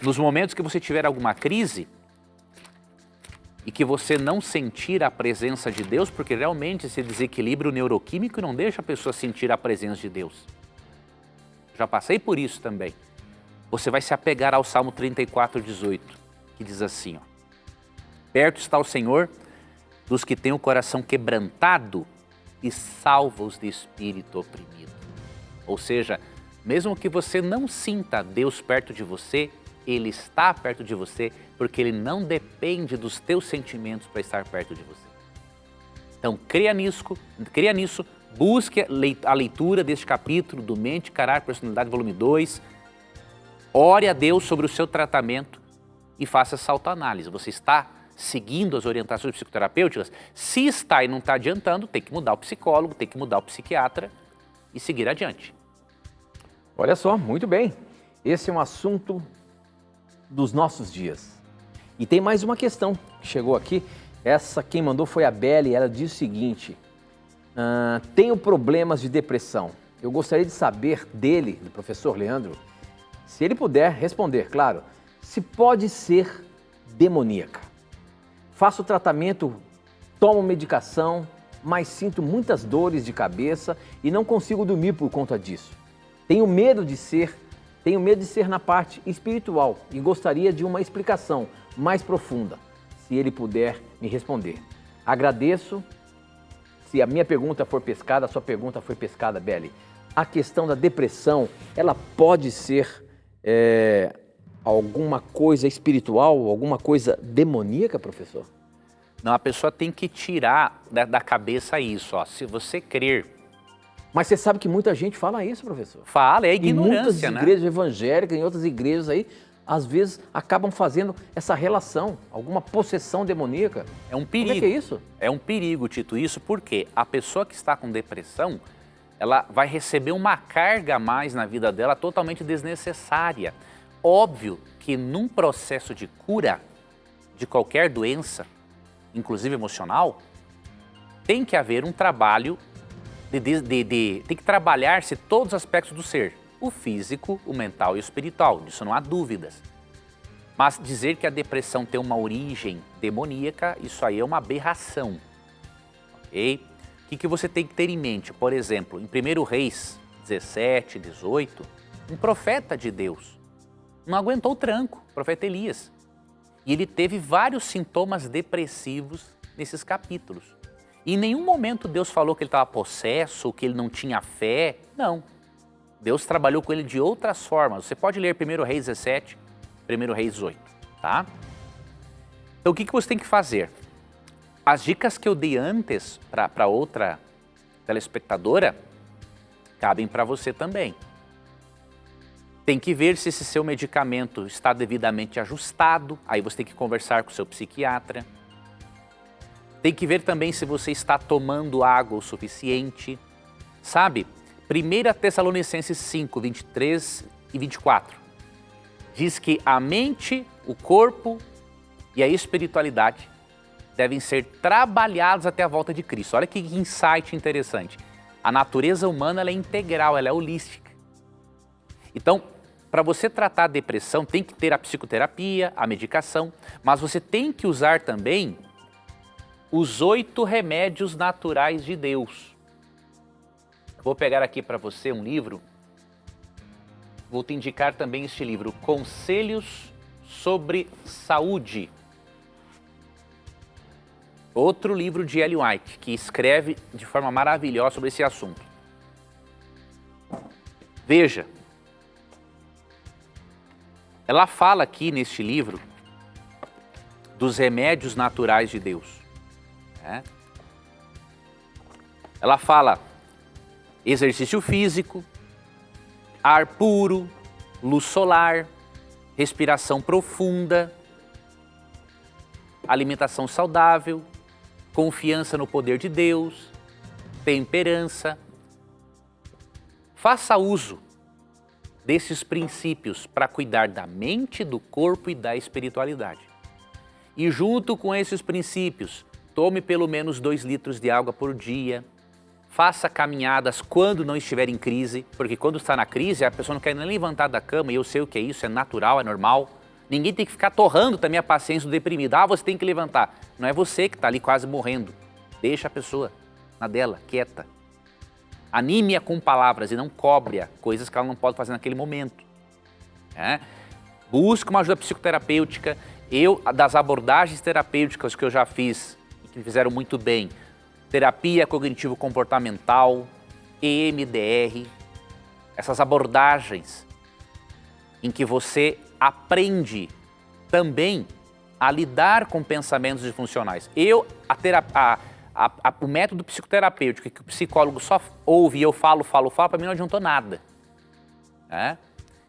Nos momentos que você tiver alguma crise e que você não sentir a presença de Deus, porque realmente esse desequilíbrio neuroquímico não deixa a pessoa sentir a presença de Deus. Já passei por isso também. Você vai se apegar ao Salmo 34, 18, que diz assim, ó: perto está o Senhor dos que têm o coração quebrantado e salva-os de espírito oprimido. Ou seja, mesmo que você não sinta Deus perto de você, Ele está perto de você, porque Ele não depende dos teus sentimentos para estar perto de você. Então, creia nisso, busque a leitura deste capítulo do Mente, Caráter, Personalidade, volume 2, ore a Deus sobre o seu tratamento e faça essa autoanálise. Você está seguindo as orientações psicoterapêuticas? Se está e não está adiantando, tem que mudar o psicólogo, tem que mudar o psiquiatra e seguir adiante. Olha só, muito bem. Esse é um assunto dos nossos dias. E tem mais uma questão que chegou aqui. Essa quem mandou foi a Belle, ela diz o seguinte: tenho problemas de depressão. Eu gostaria de saber dele, do professor Leandro, se ele puder responder, claro, se pode ser demoníaca. Faço tratamento, tomo medicação, mas sinto muitas dores de cabeça e não consigo dormir por conta disso. Tenho medo de ser na parte espiritual e gostaria de uma explicação mais profunda, se ele puder me responder. Agradeço. Se a minha pergunta for pescada, a sua pergunta foi pescada, Belle. A questão da depressão, ela pode ser alguma coisa espiritual, alguma coisa demoníaca, professor? Não, a pessoa tem que tirar da cabeça isso, ó. Se você crer... Mas você sabe que muita gente fala isso, professor. Fala, é ignorância, em muitas igrejas evangélicas, em outras igrejas aí, às vezes acabam fazendo essa relação, alguma possessão demoníaca. É um perigo. Como é que é isso? É um perigo, Tito, isso porque a pessoa que está com depressão, ela vai receber uma carga a mais na vida dela totalmente desnecessária. Óbvio que num processo de cura de qualquer doença, inclusive emocional, tem que haver um trabalho tem que trabalhar-se todos os aspectos do ser, o físico, o mental e o espiritual, disso não há dúvidas. Mas dizer que a depressão tem uma origem demoníaca, isso aí é uma aberração, ok? O que você tem que ter em mente? Por exemplo, em 1 Reis 17, 18, um profeta de Deus não aguentou o tranco, o profeta Elias. E ele teve vários sintomas depressivos nesses capítulos. E em nenhum momento Deus falou que ele estava possesso, que ele não tinha fé. Não. Deus trabalhou com ele de outras formas. Você pode ler 1 Reis 17, 1 Reis 18, tá? Então o que você tem que fazer? As dicas que eu dei antes para outra telespectadora cabem para você também. Tem que ver se esse seu medicamento está devidamente ajustado, aí você tem que conversar com o seu psiquiatra. Tem que ver também se você está tomando água o suficiente. Sabe, 1 Tessalonicenses 5, 23 e 24, diz que a mente, o corpo e a espiritualidade devem ser trabalhados até a volta de Cristo. Olha que insight interessante. A natureza humana ela é integral, ela é holística. Então, para você tratar a depressão, tem que ter a psicoterapia, a medicação, mas você tem que usar também os 8 remédios naturais de Deus. Vou pegar aqui para você um livro vou te indicar também este livro, Conselhos sobre Saúde. Outro livro de Ellen White, que escreve de forma maravilhosa sobre esse assunto. Veja, ela fala aqui neste livro dos remédios naturais de Deus. Né? Ela fala exercício físico, ar puro, luz solar, respiração profunda, alimentação saudável, confiança no poder de Deus, temperança. Faça uso desses princípios para cuidar da mente, do corpo e da espiritualidade. E junto com esses princípios, tome pelo menos 2 litros de água por dia. Faça caminhadas quando não estiver em crise, porque quando está na crise a pessoa não quer nem levantar da cama, e eu sei o que é isso, é natural, é normal. Ninguém tem que ficar torrando também a paciência do deprimido. Ah, você tem que levantar. Não é você que está ali quase morrendo. Deixa a pessoa na dela, quieta. Anime-a com palavras e não cobre-a coisas que ela não pode fazer naquele momento. Busque uma ajuda psicoterapêutica. Das abordagens terapêuticas que eu já fiz e que me fizeram muito bem, terapia cognitivo-comportamental, EMDR, essas abordagens em que você aprende também a lidar com pensamentos disfuncionais. O método psicoterapêutico que o psicólogo só ouve e eu falo, para mim não adiantou nada.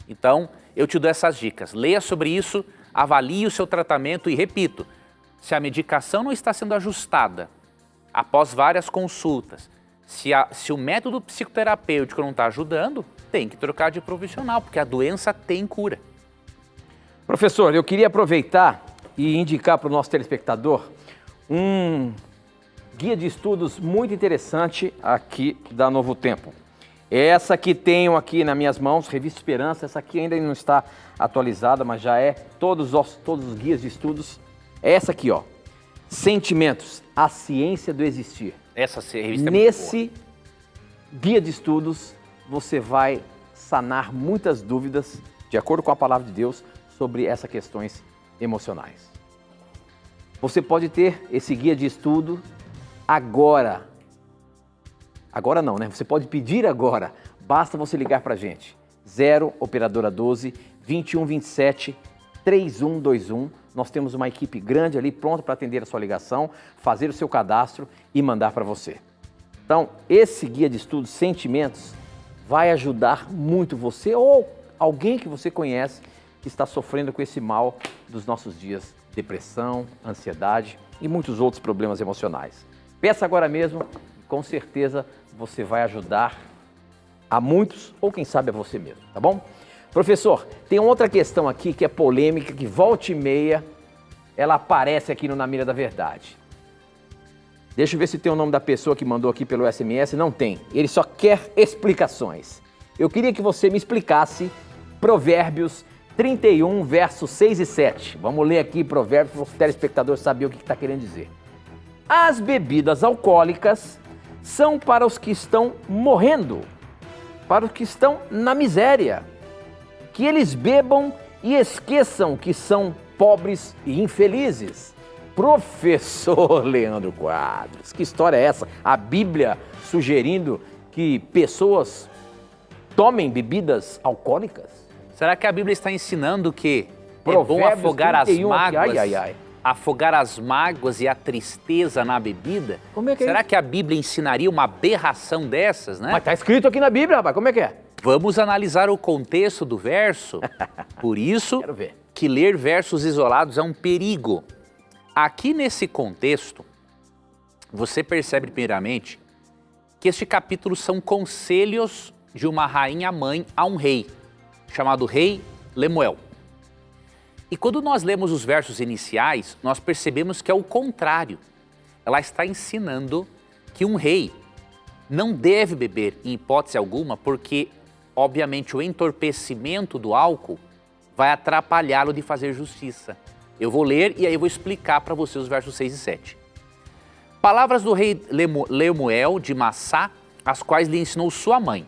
Então, eu te dou essas dicas. Leia sobre isso, avalie o seu tratamento e, repito, se a medicação não está sendo ajustada após várias consultas, se o método psicoterapêutico não está ajudando, tem que trocar de profissional, porque a doença tem cura. Professor, eu queria aproveitar e indicar para o nosso telespectador um guia de estudos muito interessante aqui da Novo Tempo. Essa que tenho aqui nas minhas mãos, Revista Esperança, essa aqui ainda não está atualizada, mas já é todos os guias de estudos. Essa aqui, ó, Sentimentos, a ciência do existir. Essa revista é Nesse muito boa. guia de estudos, você vai sanar muitas dúvidas, de acordo com a palavra de Deus, sobre essas questões emocionais. Você pode ter esse guia de estudo agora. Agora não, né? Você pode pedir agora. Basta você ligar para a gente. 0 operadora 12 2127 3121. Nós temos uma equipe grande ali pronta para atender a sua ligação, fazer o seu cadastro e mandar para você. Então, esse guia de estudos Sentimentos vai ajudar muito você ou alguém que você conhece que está sofrendo com esse mal dos nossos dias, depressão, ansiedade e muitos outros problemas emocionais. Peça agora mesmo, com certeza você vai ajudar a muitos ou quem sabe a você mesmo, tá bom? Professor, tem outra questão aqui que é polêmica, que volta e meia ela aparece aqui no Na Mira da Verdade. Deixa eu ver se tem o nome da pessoa que mandou aqui pelo SMS. Não tem, ele só quer explicações. Eu queria que você me explicasse Provérbios 31, versos 6 e 7. Vamos ler aqui Provérbios para o telespectador saber o que está querendo dizer. As bebidas alcoólicas são para os que estão morrendo, para os que estão na miséria. Que eles bebam e esqueçam que são pobres e infelizes. Professor Leandro Quadros, que história é essa? A Bíblia sugerindo que pessoas tomem bebidas alcoólicas? Será que a Bíblia está ensinando que Provérbios é bom afogar 31, as mágoas? ai. Afogar as mágoas e a tristeza na bebida? Como é que é Será isso? que a Bíblia ensinaria uma aberração dessas, né? Mas está escrito aqui na Bíblia, rapaz, como é que é? Vamos analisar o contexto do verso. Por isso Quero ver. que ler versos isolados é um perigo. Aqui nesse contexto, você percebe primeiramente que este capítulo são conselhos de uma rainha-mãe a um rei, chamado rei Lemuel. E quando nós lemos os versos iniciais, nós percebemos que é o contrário. Ela está ensinando que um rei não deve beber em hipótese alguma, porque, obviamente, o entorpecimento do álcool vai atrapalhá-lo de fazer justiça. Eu vou ler e aí eu vou explicar para você os versos 6 e 7. Palavras do rei Lemuel de Massá, as quais lhe ensinou sua mãe.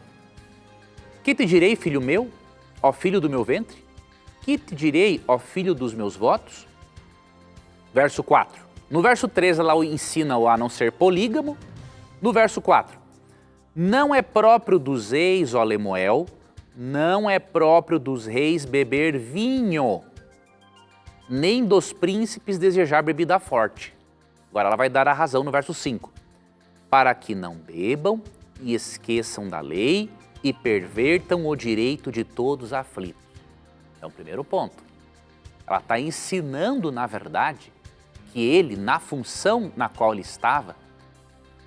Que te direi, filho meu? ó filho do meu ventre? Que te direi, ó filho dos meus votos? Verso 4. No verso 3, ela o ensina a não ser polígamo. No verso 4, não é próprio dos reis, ó Lemuel, não é próprio dos reis beber vinho, nem dos príncipes desejar bebida forte. Agora ela vai dar a razão no verso 5. Para que não bebam e esqueçam da lei e pervertam o direito de todos aflitos. Então, primeiro ponto, ela está ensinando, na verdade, que ele, na função na qual ele estava,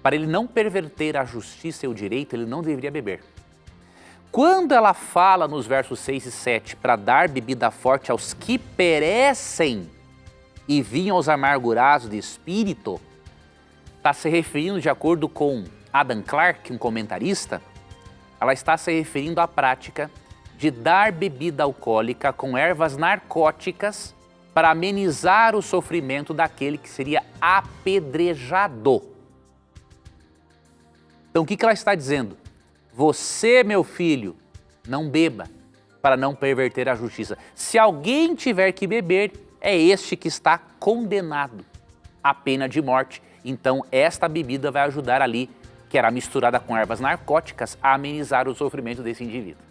para ele não perverter a justiça e o direito, ele não deveria beber. Quando ela fala nos versos 6 e 7 para dar bebida forte aos que perecem e vinham aos amargurados de espírito, está se referindo, de acordo com Adam Clarke, um comentarista, ela está se referindo à prática de dar bebida alcoólica com ervas narcóticas para amenizar o sofrimento daquele que seria apedrejado. Então o que ela está dizendo? Você, meu filho, não beba para não perverter a justiça. Se alguém tiver que beber, é este que está condenado à pena de morte. Então esta bebida vai ajudar ali, que era misturada com ervas narcóticas, a amenizar o sofrimento desse indivíduo.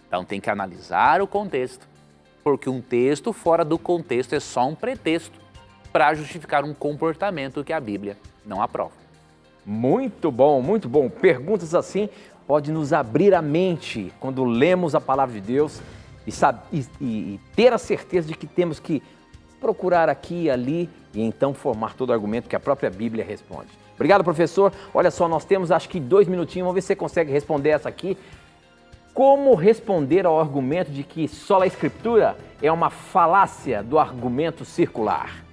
Então tem que analisar o contexto, porque um texto fora do contexto é só um pretexto para justificar um comportamento que a Bíblia não aprova. Muito bom, muito bom. Perguntas assim podem nos abrir a mente quando lemos a palavra de Deus e ter a certeza de que temos que procurar aqui e ali e então formar todo o argumento que a própria Bíblia responde. Obrigado, professor. Olha só, nós temos acho que 2 minutinhos, vamos ver se você consegue responder essa aqui. Como responder ao argumento de que sola Escritura é uma falácia do argumento circular?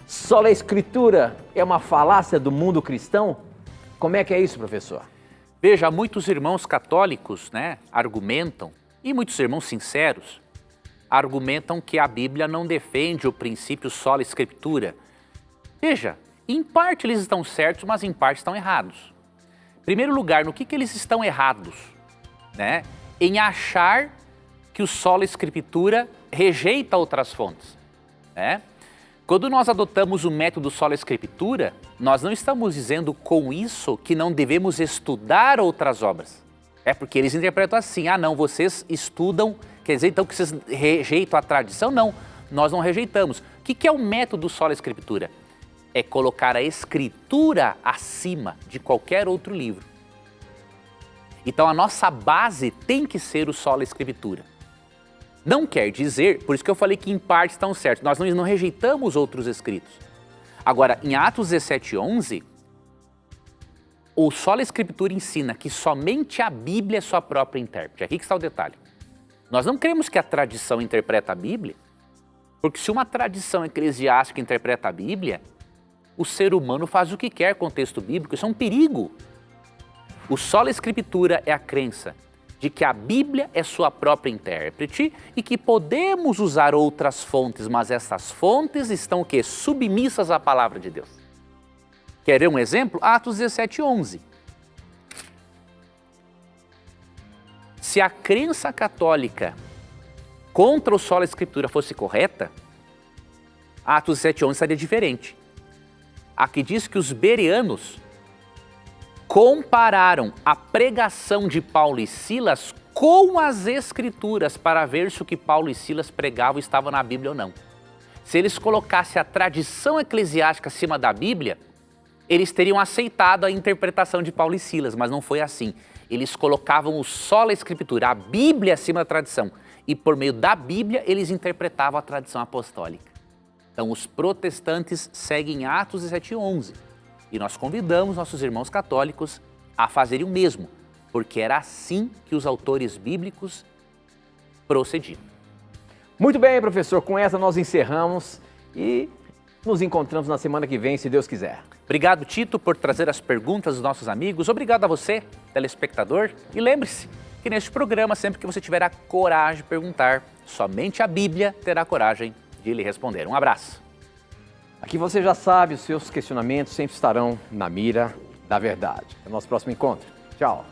Sola Escritura é uma falácia do mundo cristão? Como é que é isso, professor? Veja, muitos irmãos católicos, argumentam, e muitos irmãos sinceros, argumentam que a Bíblia não defende o princípio sola Escritura. Veja, em parte eles estão certos, mas em parte estão errados. Em primeiro lugar, no que eles estão errados? Em achar que o sola Escritura rejeita outras fontes. Quando nós adotamos o método sola Escritura, nós não estamos dizendo com isso que não devemos estudar outras obras. É porque eles interpretam assim, não, vocês estudam, quer dizer então que vocês rejeitam a tradição? Não, nós não rejeitamos. O que é o método sola Escritura? É colocar a Escritura acima de qualquer outro livro. Então a nossa base tem que ser o sola Escritura. Não quer dizer, por isso que eu falei que em parte estão certos, nós não rejeitamos outros escritos. Agora, em Atos 17:11, o sola Escritura ensina que somente a Bíblia é sua própria intérprete. Aqui que está o detalhe. Nós não queremos que a tradição interprete a Bíblia, porque se uma tradição eclesiástica interpreta a Bíblia, o ser humano faz o que quer com o texto bíblico, isso é um perigo. O sola Escritura é a crença de que a Bíblia é sua própria intérprete e que podemos usar outras fontes, mas essas fontes estão o quê? Submissas à palavra de Deus. Quer ver um exemplo? Atos 17:11. Se a crença católica contra o sola Escritura fosse correta, Atos 17:11 seria diferente. Aqui diz que os bereanos compararam a pregação de Paulo e Silas com as Escrituras para ver se o que Paulo e Silas pregavam estava na Bíblia ou não. Se eles colocassem a tradição eclesiástica acima da Bíblia, eles teriam aceitado a interpretação de Paulo e Silas, mas não foi assim. Eles colocavam o sola Escritura, a Bíblia acima da tradição, e por meio da Bíblia eles interpretavam a tradição apostólica. Então os protestantes seguem Atos 17:11. E nós convidamos nossos irmãos católicos a fazerem o mesmo, porque era assim que os autores bíblicos procediam. Muito bem, professor. Com essa nós encerramos e nos encontramos na semana que vem, se Deus quiser. Obrigado, Tito, por trazer as perguntas dos nossos amigos. Obrigado a você, telespectador. E lembre-se que neste programa, sempre que você tiver a coragem de perguntar, somente a Bíblia terá coragem de lhe responder. Um abraço. Aqui você já sabe, os seus questionamentos sempre estarão na mira da verdade. Até o nosso próximo encontro. Tchau.